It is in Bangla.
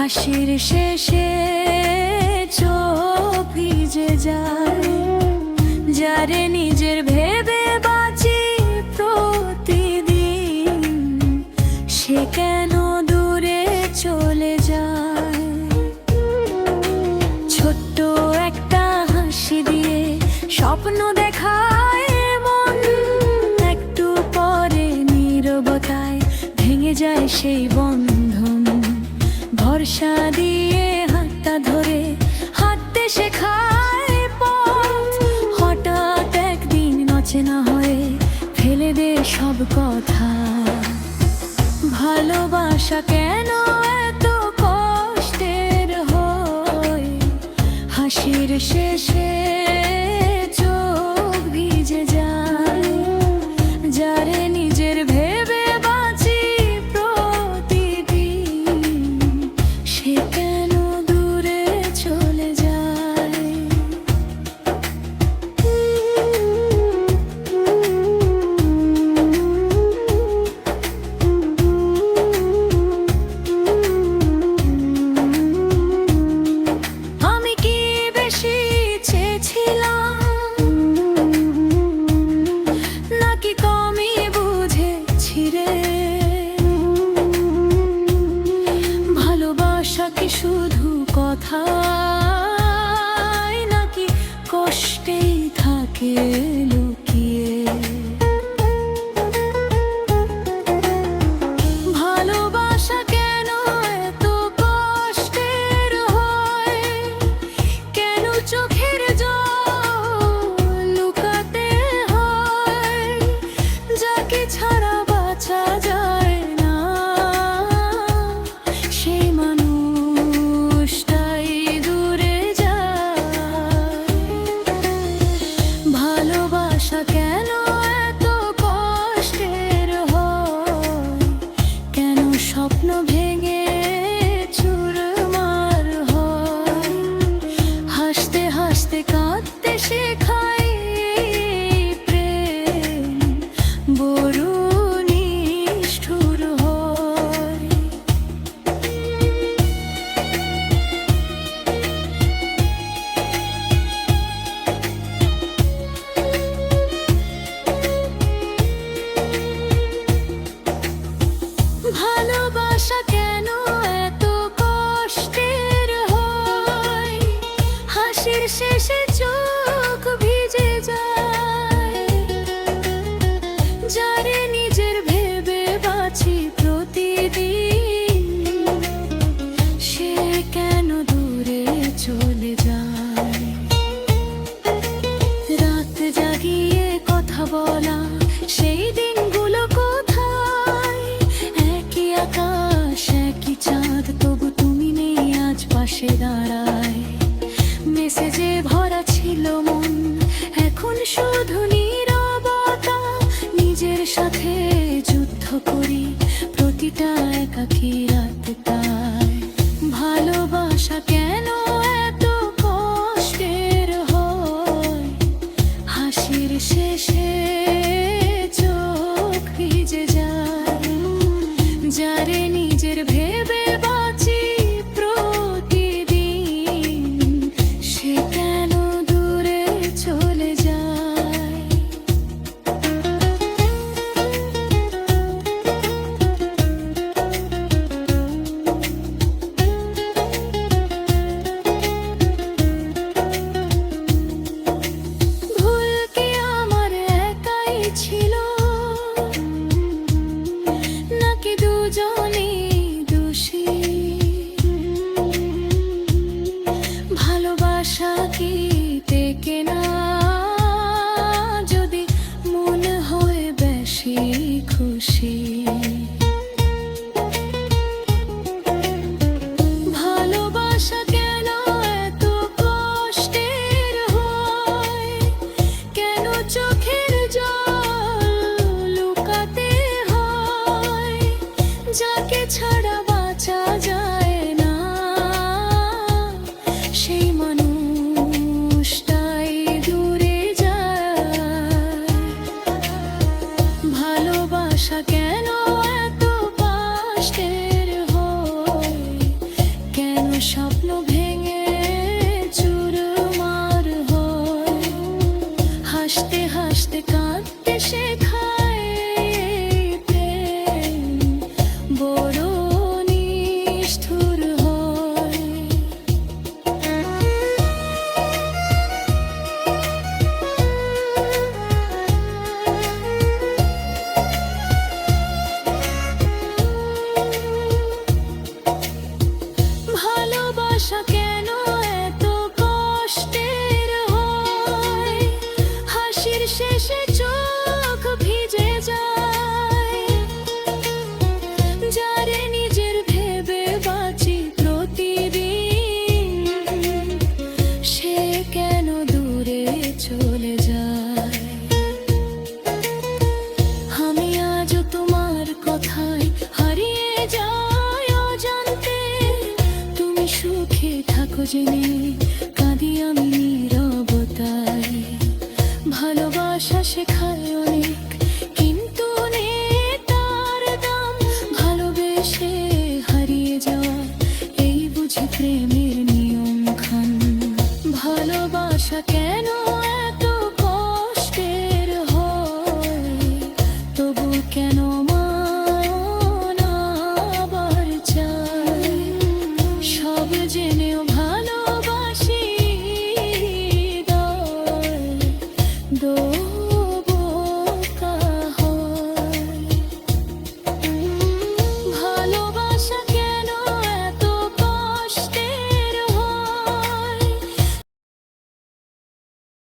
হাসির শেষে চোখ ভিজে যায়, যারে নিজের ভেবে বাঁচি প্রতিদিন, সে কেন দূরে চলে যায়। ছোট্ট একটা হাসি দিয়ে স্বপ্ন দেখায় মন, একটু পরে নীরবতায় ভেঙে যায় সেই বন্ধন। ভরসা দিয়ে হাতটা ধরে হাঁটতে শেখায় পথ, হঠাৎ একদিন অচেনা হয়ে ফেলে দে সব কথা। ভালোবাসা কেন এত কষ্টের হয়, হাসির শেষে চোখ ভিজে যায়, যারে নিজের ভেবে বাঁচি প্রতিদিন, সে কেন দূরে চলে যায়। আমি কি বেশি চেয়েছিলাম, নাকি কমই বুঝেছি রে? ভালোবাসা কি শুধু কথায়, নাকি কষ্টেই থাকে লুকিয়ে? ভালোবাসা কেন এত কষ্টের হয়, কেন চোখের জল লুকাতে হয়, যাকে ছাড়া বাঁচা যায় না, সেই মানুষটাই দূরে যায়। ভালোবাসা কেন এত কষ্টের হয়, কেন স্বপ্ন ভেঙে চুরমার হয়, হাসতে হাসতে কাঁদতে শেখায় প্রেম বড় নিষ্ঠুর হয়। ভালোবাসা কেন এত কষ্টের হয়, হাসির শেষে চোখ ভিজে যায়, যারে নিজের ভেবে বাঁচি প্রতিদিন, সে কেন দূরে চলে যায়। রাত জাগিয়ে কথা বলা সেই দিনগুলো কোথায়, একই আকাশ একই চাঁদ, তবু তুমি নেই আজ পাশে দাঁড়ায়। মেসেজে ভরা ছিল মন, এখন শুধু নীরবতা, নিজের সাথে যুদ্ধ করি প্রতিটা একাকী রাত তাই। ভালোবাসা কেন এত কষ্টের হয়, হাসির শেষে চোখ ভিজে যায়, যারে নিজের ভেবে বাঁচি প্রতিদিন, সে কেন দূরে চলে যায়। ভুল কি আমার একাই ছিল, নাকি দুজনই দোষী? ভালোবাসা কি টেকে না যদি মন হয় বেশি খুশি? ভালোবাসা কেন এত কষ্টের হয়, কেন চোখের জল লুকাতে হয়, যাকে ছাড়া বাঁচা যায় না, সেই মানুষটাই দূরে যায়। ভালোবাসা কেন এত কষ্টের হয়, সুখে থাকো জেনে কাঁদি আমি নীরবতায়। ভালোবাসা শেখায় অনেক, কিন্তু নেই তার দাম। ভালোবেসে হারিয়ে যাওয়া, এই বুঝি প্রেমের নিয়ম খান। ভালোবাসা কেন